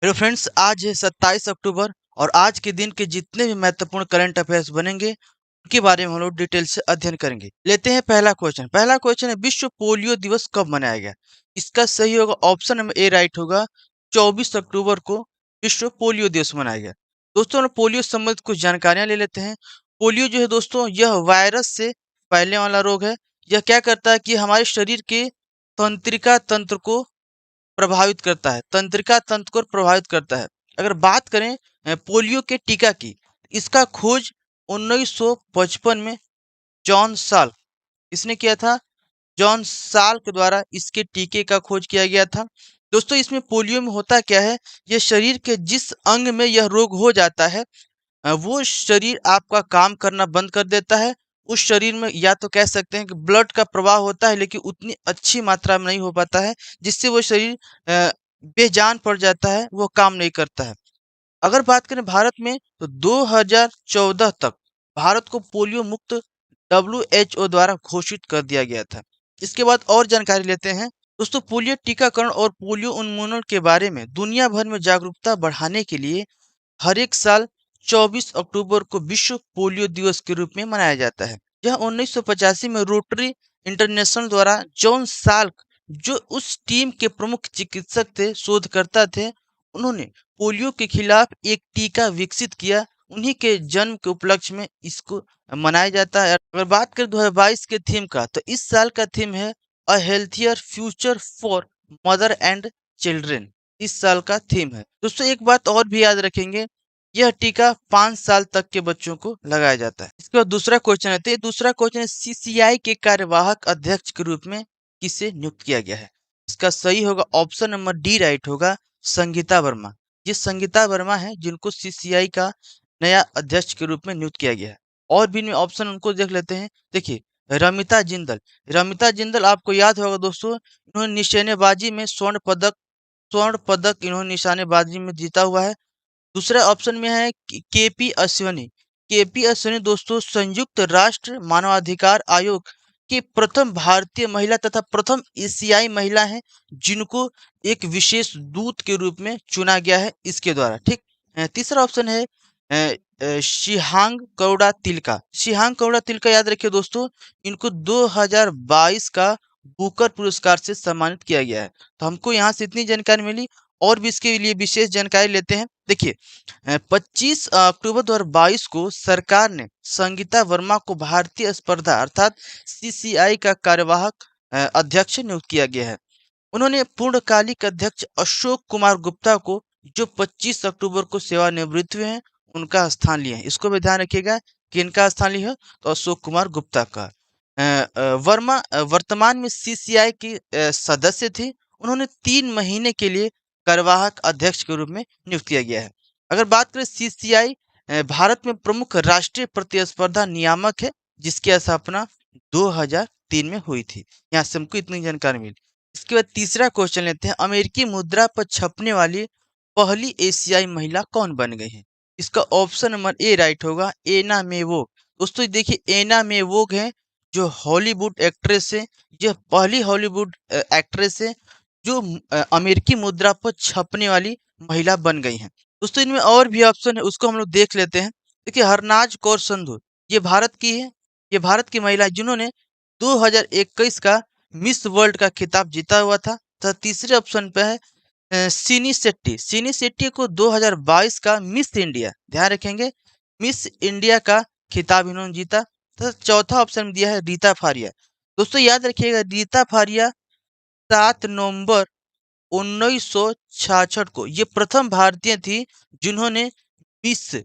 Hello friends, आज है 27 अक्टूबर और आज के दिन के जितने भी महत्वपूर्ण करंट अफेयर्स बनेंगे उनके बारे में हम लोग डिटेल से अध्ययन करेंगे। लेते हैं पहला क्वेश्चन है विश्व पोलियो दिवस कब मनाया गया। इसका सही होगा ऑप्शन नंबर ए राइट होगा। 24 अक्टूबर को विश्व पोलियो दिवस मनाया गया। दोस्तों, हम पोलियो संबंधित कुछ जानकारियां ले लेते हैं। पोलियो जो है दोस्तों, यह वायरस से फैलने वाला रोग है। यह क्या करता है कि हमारे शरीर के तंत्रिका तंत्र को प्रभावित करता है, तंत्रिका तंत्र को प्रभावित करता है। अगर बात करें पोलियो के टीका की, इसका खोज 1955 में जॉन साल्क इसने किया था। जॉन साल्क के द्वारा इसके टीके का खोज किया गया था। दोस्तों, इसमें पोलियो में होता क्या है, ये शरीर के जिस अंग में यह रोग हो जाता है वो शरीर आपका काम करना बंद कर देता है। उस शरीर में या तो कह सकते हैं कि ब्लड का प्रवाह होता है, लेकिन उतनी अच्छी मात्रा में नहीं हो पाता है, जिससे वो शरीर बेजान पड़ जाता है, वो काम नहीं करता है। अगर बात करें भारत में, तो 2014 तक भारत को पोलियो मुक्त WHO द्वारा घोषित कर दिया गया था। इसके बाद और जानकारी लेते हैं। दोस्तों, पोलियो टीकाकरण और पोलियो उन्मूलन के बारे में दुनिया भर में जागरूकता बढ़ाने के लिए हर एक साल 24 अक्टूबर को विश्व पोलियो दिवस के रूप में मनाया जाता है। यह 1985 में रोटरी इंटरनेशनल द्वारा जॉन साल्क, जो उस टीम के प्रमुख चिकित्सक थे, शोधकर्ता थे, उन्होंने पोलियो के खिलाफ एक टीका विकसित किया। उन्हीं के जन्म के उपलक्ष्य में इसको मनाया जाता है। अगर बात करें 2022 के थीम का, तो इस साल का थीम है अ healthier future for mother and children. इस साल का थीम है। दोस्तों, एक बात और भी याद रखेंगे, यह टीका 5 साल तक के बच्चों को लगाया जाता है। इसके बाद दूसरा क्वेश्चन है। दूसरा क्वेश्चन है सीसीआई के कार्यवाहक अध्यक्ष के रूप में किसे नियुक्त किया गया है। इसका सही होगा ऑप्शन नंबर डी राइट होगा, संगीता वर्मा। ये संगीता वर्मा है जिनको सीसीआई का नया अध्यक्ष के रूप में नियुक्त किया गया है। और भी ऑप्शन उनको देख लेते हैं। देखिए, रमिता जिंदल आपको याद होगा दोस्तों, इन्होंने निशानेबाजी में स्वर्ण पदक इन्होंने निशानेबाजी में जीता हुआ है। दूसरा ऑप्शन में है केपी अश्विनी। केपी अश्विनी दोस्तों संयुक्त राष्ट्र मानवाधिकार आयोग के प्रथम भारतीय महिला तथा प्रथम एशियाई महिला हैं, जिनको एक विशेष दूत के रूप में चुना गया है इसके द्वारा। ठीक। तीसरा ऑप्शन है शिहांग कौड़ा तिलका याद रखिए दोस्तों, इनको 2022 का बुकर पुरस्कार से सम्मानित किया गया है। तो हमको यहाँ से इतनी जानकारी मिली। और भी इसके लिए विशेष जानकारी लेते हैं। देखिए, 25 अक्टूबर 2022 को सरकार ने संगीता वर्मा को भारतीय स्पर्धा अर्थात सीसीआई का कार्यवाहक अध्यक्ष नियुक्त किया गया है। उन्होंने पूर्णकालिक अध्यक्ष अशोक कुमार गुप्ता को, जो 25 अक्टूबर को सेवानिवृत्त हुए हैं, उनका स्थान लिए हैं। इसको भी ध्यान रखिएगा कि इनका स्थान लिया है तो अशोक कुमार गुप्ता का। वर्मा वर्तमान में सीसीआई की सदस्य थी। उन्होंने 3 महीने के लिए कार्यवाहक अध्यक्ष के रूप में नियुक्त किया गया है। अगर बात करें सीसीआई भारत में प्रमुख राष्ट्रीय प्रतिस्पर्धा नियामक है, जिसकी स्थापना 2003 में हुई थी। यहाँ से हमको इतनी जानकारी मिली। इसके बाद तीसरा क्वेश्चन लेते हैं। अमेरिकी मुद्रा पर छपने वाली पहली एशियाई महिला कौन बन गई है। इसका ऑप्शन नंबर ए राइट होगा, एना मेवोग। दोस्तों देखिए, एना मेवोग है जो हॉलीवुड एक्ट्रेस है। यह पहली हॉलीवुड एक्ट्रेस है जो अमेरिकी मुद्रा पर छपने वाली महिला बन गई हैं। दोस्तों, इनमें और भी ऑप्शन है, उसको हम लोग देख लेते हैं। देखिए, हरनाज कौर संधू, ये भारत की है। ये भारत की महिला है जिन्होंने 2021 का मिस वर्ल्ड का खिताब जीता हुआ था। तो तीसरे ऑप्शन पे है सिनी शेट्टी को 2022 का मिस इंडिया, ध्यान रखेंगे, मिस इंडिया का खिताब इन्होंने जीता। तो चौथा ऑप्शन में दिया है रीता फारिया। दोस्तों याद रखिएगा, रीता फारिया 7 नवंबर 1966 को ये प्रथम भारतीय थी जिन्होंने मिस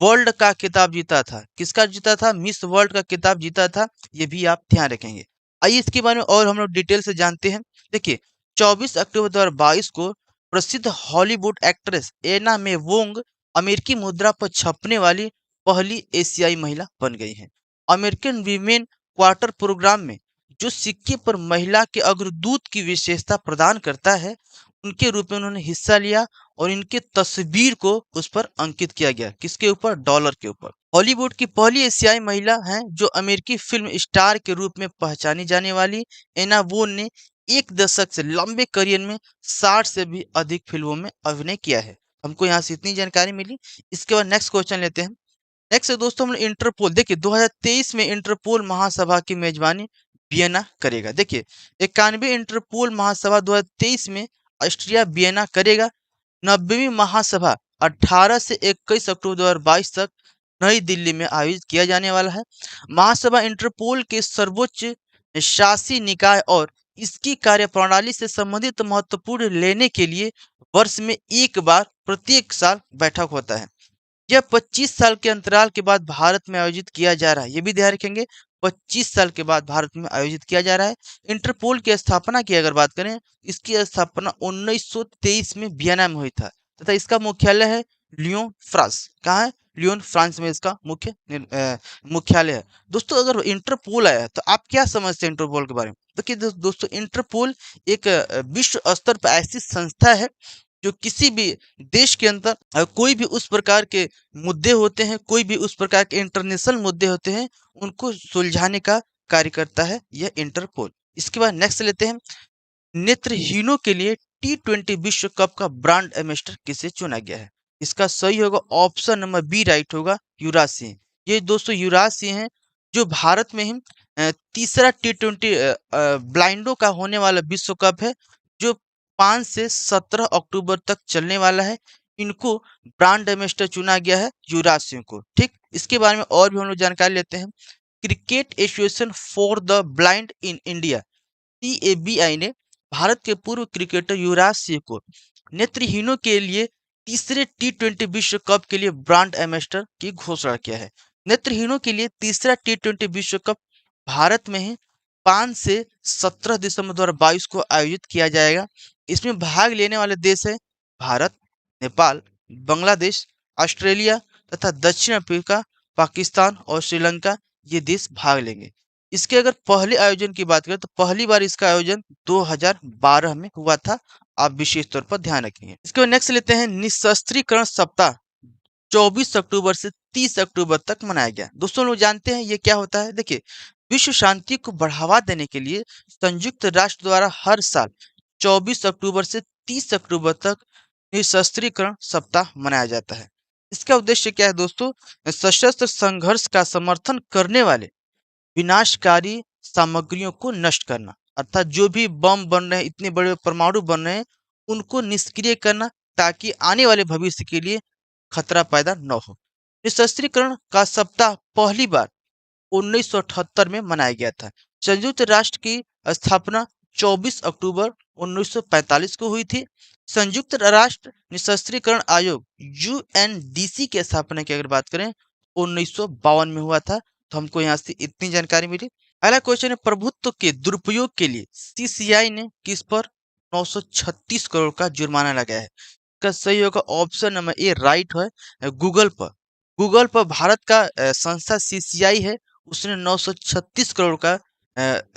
वर्ल्ड का खिताब जीता था। किसका जीता था? मिस वर्ल्ड का खिताब जीता था। ये भी आप ध्यान रखेंगे। आइए इसके बारे में और हम लोग डिटेल से जानते हैं। देखिए, 24 अक्टूबर 2022 को प्रसिद्ध हॉलीवुड एक्ट्रेस एना मे वोंग अमेरिकी मुद्रा पर छपने वाली पहली एशियाई महिला बन गई हैं। अमेरिकन वीमेन क्वार्टर प्रोग्राम में जो सिक्के पर महिला के अग्रदूत की विशेषता प्रदान करता है, उनके रूप में उन्होंने हिस्सा लिया और इनके तस्वीर को उस पर अंकित किया गया। किसके ऊपर? डॉलर के ऊपर। हॉलीवुड की पहली एशियाई महिला हैं जो अमेरिकी फिल्म स्टार के रूप में पहचानी जाने वाली एना वोन ने एक दशक से लंबे करियर में 60 से भी अधिक फिल्मों में अभिनय किया है। हमको यहाँ से इतनी जानकारी मिली। इसके बाद नेक्स्ट क्वेश्चन लेते हैं। नेक्स्ट है दोस्तों, हम लोग इंटरपोल, देखिए 2023 में इंटरपोल महासभा की मेजबानी वियना करेगा। देखिए 91वीं इंटरपोल महासभा 2023 में ऑस्ट्रिया वियना करेगा। 90वीं महासभा 18 से 21 अक्टूबर 2022 तक नई दिल्ली में आयोजित किया जाने वाला है। महासभा इंटरपोल के सर्वोच्च शासी निकाय और इसकी कार्यप्रणाली से संबंधित महत्वपूर्ण लेने के लिए वर्ष में एक बार प्रत्येक साल बैठक होता है। यह 25 साल के अंतराल के बाद भारत में आयोजित किया जा रहा है। ये भी ध्यान रखेंगे, 25 साल के बाद भारत में आयोजित किया जा रहा है। इंटरपोल की स्थापना की अगर बात करें, इसकी स्थापना 1923 में वियना में हुई था तथा इसका मुख्यालय है लियोन, फ्रांस। कहाँ है? लियोन, फ्रांस में इसका मुख्यालय है। दोस्तों अगर इंटरपोल आया है तो आप क्या समझते हैं इंटरपोल के बारे में? देखिए दोस्तों, इंटरपोल एक विश्व स्तर पर ऐसी संस्था है जो किसी भी देश के अंदर कोई भी उस प्रकार के मुद्दे होते हैं, कोई भी उस प्रकार के इंटरनेशनल मुद्दे होते हैं, उनको सुलझाने का कार्य करता है यह इंटरपोल। इसके बाद नेक्स्ट लेते हैं, नेत्रहीनों के लिए T20 विश्व कप का ब्रांड एम्बेसडर किसे चुना गया है? इसका सही होगा ऑप्शन नंबर बी राइट होगा, युवराज सिंह। ये दोस्तों युवराज सिंह हैं जो भारत में ही तीसरा T20 ब्लाइंडों का होने वाला विश्व कप है जो 5 से 17 अक्टूबर तक चलने वाला है। इनको ब्रांड एम्बेसडर चुना गया है युवराज सिंह को। ठीक, इसके बारे में और भी हम लोग जानकारी लेते हैं। Cricket association for the blind in India CABI ने भारत के पूर्व क्रिकेटर युवराज सिंह को नेत्रहीनों के लिए तीसरे T20 विश्व कप के लिए ब्रांड एम्बेसडर की घोषणा किया है। नेत्रहीनों के लिए तीसरा T20 विश्व कप भारत में ही 5 से 17 दिसंबर 2022 को आयोजित किया जाएगा। इसमें भाग लेने वाले देश है भारत, नेपाल, बांग्लादेश, ऑस्ट्रेलिया तथा दक्षिण अफ्रीका, पाकिस्तान और श्रीलंका, ये देश भाग लेंगे। इसके अगर पहले आयोजन की बात करें तो पहली बार इसका आयोजन 2012 में हुआ था। आप विशेष तौर पर ध्यान रखेंगे। इसके बाद नेक्स्ट लेते हैं, निशस्त्रीकरण सप्ताह 24 अक्टूबर से 30 अक्टूबर तक मनाया गया। दोस्तों लोग जानते हैं ये क्या होता है? देखिए विश्व शांति को बढ़ावा देने के लिए संयुक्त राष्ट्र द्वारा हर साल 24 अक्टूबर से 30 अक्टूबर तक निशस्त्रीकरण सप्ताह मनाया जाता है। इसका उद्देश्य क्या है दोस्तों? सशस्त्र संघर्ष का समर्थन करने वाले विनाशकारी सामग्रियों को नष्ट करना, अर्थात जो भी बम बन रहे हैं, इतने बड़े परमाणु बन रहे हैं, उनको निष्क्रिय करना ताकि आने वाले भविष्य के लिए खतरा पैदा न हो। निशस्त्रीकरण का सप्ताह पहली बार 1978 में मनाया गया था। संयुक्त राष्ट्र की स्थापना 24 अक्टूबर 1945 को हुई थी। संयुक्त राष्ट्र निशस्त्रीकरण आयोग UNDC की स्थापना की अगर बात करें 1952 में हुआ था। तो हमको यहाँ से इतनी जानकारी मिली। अगला क्वेश्चन है, प्रभुत्व के दुरुपयोग के लिए CCI ने किस पर 936 करोड़ का जुर्माना लगाया है? इसका सही होगा ऑप्शन नंबर ए राइट है, गूगल पर। गूगल पर भारत का संस्था CCI है, उसने 936 करोड़ का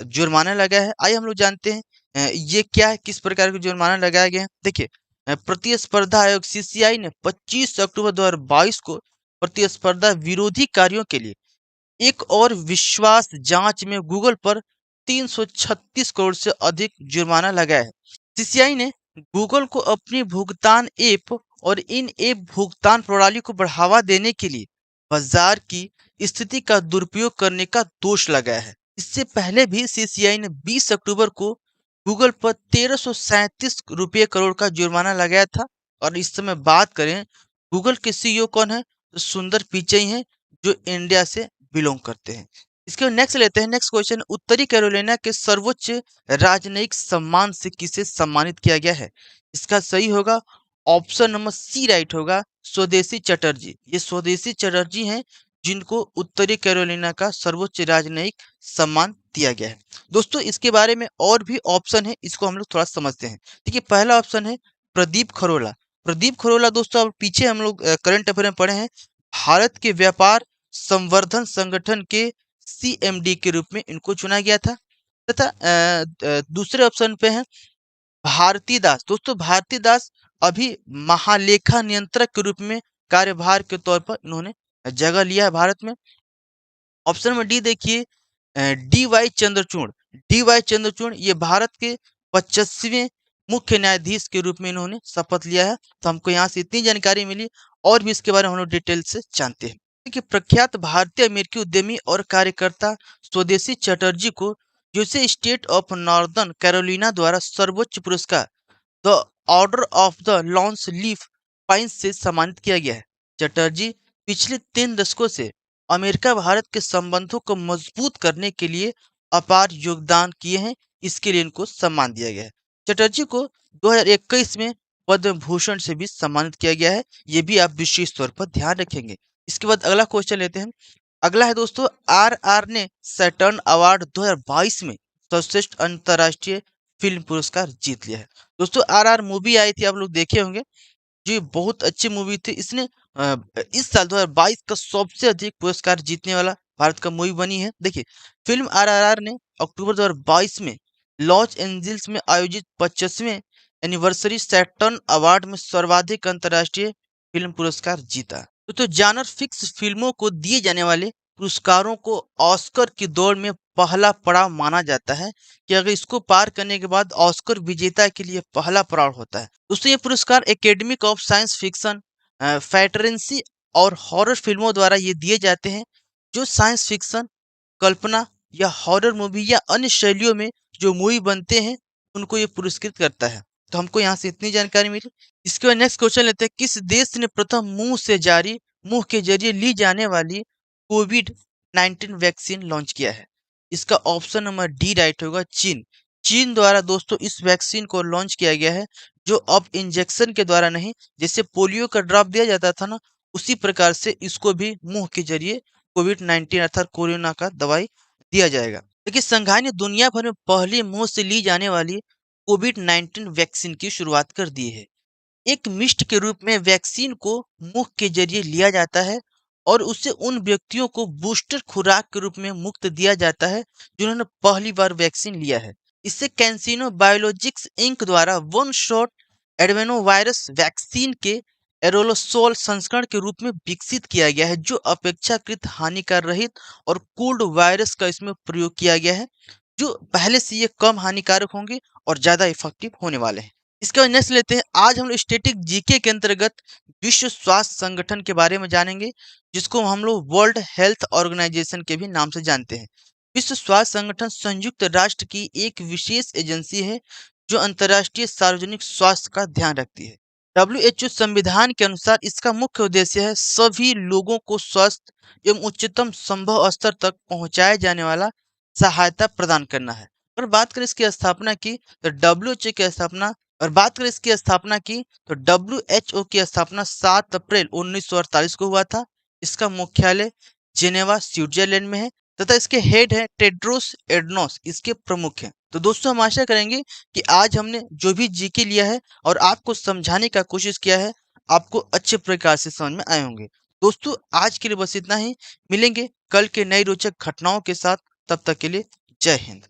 जुर्माना लगाया है। आइए हम लोग जानते हैं ये क्या है, किस प्रकार का जुर्माना लगाया गया है। देखिए प्रतिस्पर्धा आयोग CCI ने 25 अक्टूबर 2022 को प्रतिस्पर्धा विरोधी कार्यों के लिए एक और विश्वास जांच में गूगल पर 336 करोड़ से अधिक जुर्माना लगाया है। CCI ने गूगल को अपनी भुगतान ऐप और इन ऐप भुगतान प्रणाली को बढ़ावा देने के लिए बाजार की स्थिति का दुरुपयोग करने का दोष लगाया है। इससे पहले भी CCI ने 20 अक्टूबर को गूगल पर 1337 रुपये करोड़ का जुर्माना लगाया था। और इस समय बात करें गूगल के CEO कौन है? तो सुंदर पिचई हैं जो इंडिया से बिलोंग करते हैं। इसके बाद नेक्स्ट लेते हैं। नेक्स्ट क्वेश्चन, उत्तरी कैरोलिना के सर्वोच्च राजनयिक सम्मान से किसे सम्मानित किया गया है? इसका सही होगा ऑप्शन नंबर सी राइट होगा, स्वदेशी चटर्जी। ये स्वदेशी चटर्जी हैं जिनको उत्तरी कैरोलिना का सर्वोच्च राजनयिक सम्मान दिया गया है। दोस्तों इसके बारे में और भी ऑप्शन है, इसको हम लोग थोड़ा समझते हैं। देखिए पहला ऑप्शन है प्रदीप खरोला। प्रदीप खरोला दोस्तों अब पीछे हम लोग करंट अफेयर में पढ़े हैं, भारत के व्यापार संवर्धन संगठन के CMD के रूप में इनको चुना गया था। तथा दूसरे ऑप्शन पे है भारती दास। दोस्तों भारती दास अभी महालेखा नियंत्रक के रूप में कार्यभार के तौर पर इन्होंने जगह लिया है भारत में। ऑप्शन में डी देखिए DY चंद्रचूड़। DY चंद्रचूड़ ये भारत के 25वें मुख्य न्यायाधीश के रूप में इन्होंने शपथ लिया है। तो हमको यहाँ से इतनी जानकारी मिली और भी इसके बारे में हम लोग डिटेल से जानते हैं। देखिए, प्रख्यात भारतीय अमेरिकी उद्यमी और कार्यकर्ता स्वदेशी चटर्जी को USA state of northern Carolina द्वारा सर्वोच्च पुरस्कार the order of the long leaf pines से सम्मानित किया गया है। चटर्जी पिछले 3 दशकों से अमेरिका भारत के संबंधों को मजबूत करने के लिए अपार योगदान किए हैं। इसके लिए इनको सम्मान दिया गया है। चटर्जी को 2021 में पद्म भूषण से भी सम्मानित किया गया है। ये भी आप विशेष तौर पर ध्यान रखेंगे। इसके बाद अगला क्वेश्चन लेते हैं। अगला है दोस्तों, आरआर ने सैटर्न अवार्ड 2022 में सर्वश्रेष्ठ अंतर्राष्ट्रीय फिल्म पुरस्कार जीत लिया है। दोस्तों, आरआर मूवी आई थी, आप लोग देखे होंगे। जी, बहुत अच्छी मूवी थी। इसने इस साल 2022 का सबसे अधिक पुरस्कार जीतने वाला भारत का मूवी बनी है। देखिए, फिल्म आरआरआर ने अक्टूबर 2022 में लॉस एंजिल्स में आयोजित 25वें एनिवर्सरी सैटर्न अवार्ड में सर्वाधिक अंतर्राष्ट्रीय फिल्म पुरस्कार जीता। तो जानर फिक्स फिल्मों को दिए जाने वाले पुरस्कारों को ऑस्कर की दौड़ में पहला पड़ाव माना जाता है कि अगर इसको पार करने के बाद ऑस्कर विजेता के लिए पहला पड़ाव होता है। दोस्तों, ये पुरस्कार academic of science fiction, fantasy और हॉरर फिल्मों द्वारा ये दिए जाते हैं जो साइंस फिक्शन, कल्पना या हॉरर मूवी या अन्य शैलियों में जो मूवी बनते हैं उनको ये पुरस्कृत करता है। तो हमको यहाँ से इतनी जानकारी मिली। इसके बाद नेक्स्ट क्वेश्चन लेते हैं। किस देश ने प्रथम मुंह के जरिए ली जाने वाली कोविड-19 वैक्सीन लॉन्च किया है? इसका ऑप्शन नंबर डी राइट होगा, चीन। चीन द्वारा दोस्तों इस वैक्सीन को लॉन्च किया गया है, जो अब इंजेक्शन के द्वारा नहीं, जैसे पोलियो का ड्रॉप दिया जाता था ना, उसी प्रकार से इसको भी मुंह के जरिए कोविड-19 अर्थात कोरोना का दवाई दिया जाएगा। देखिए, संघाई ने दुनिया भर में पहली मुंह से ली जाने वाली कोविड-19 वैक्सीन की शुरुआत कर दी है। एक मिस्ट के रूप में वैक्सीन को मुंह के जरिए लिया जाता है और उसे उन व्यक्तियों को बूस्टर खुराक के रूप में मुफ्त दिया जाता है जिन्होंने पहली बार वैक्सीन लिया है। इसे कैंसिनो बायोलॉजिक्स इंक द्वारा वन शॉट एडवेनोवायरस वैक्सीन के एरोलोसोल संस्करण के रूप में विकसित किया गया है, जो अपेक्षाकृत हानिकार रहित और कोल्ड वायरस का इसमें प्रयोग किया गया है, जो पहले से ये कम हानिकारक होंगे और ज्यादा इफेक्टिव होने वाले हैं। इसके बाद नेक्स्ट लेते हैं। आज हम लोग स्टैटिक जीके के अंतर्गत विश्व स्वास्थ्य संगठन के बारे में जानेंगे, जिसको हम लोग वर्ल्ड हेल्थ ऑर्गेनाइजेशन के भी नाम से जानते हैं। विश्व स्वास्थ्य संगठन संयुक्त राष्ट्र की एक विशेष एजेंसी है जो अंतर्राष्ट्रीय सार्वजनिक स्वास्थ्य का ध्यान रखती है। डब्ल्यूएचओ संविधान के अनुसार इसका मुख्य उद्देश्य है सभी लोगों को स्वस्थ एवं उच्चतम संभव स्तर तक पहुंचाए जाने वाला सहायता प्रदान करना है। और बात करें इसकी स्थापना की, तो डब्ल्यूएचओ की स्थापना और बात करें इसकी स्थापना की तो डब्ल्यूएचओ की स्थापना 7 अप्रैल 1948 को हुआ था। इसका मुख्यालय जेनेवा स्विट्जरलैंड में है तथा इसके हेड है टेड्रोस एडनोस, इसके प्रमुख हैं। तो दोस्तों, हम आशा करेंगे कि आज हमने जो भी जीके लिया है और आपको समझाने का कोशिश किया है, आपको अच्छे प्रकार से समझ में आए होंगे। दोस्तों, आज के लिए बस इतना ही। मिलेंगे कल के नई रोचक घटनाओं के साथ। तब तक के लिए जय हिंद।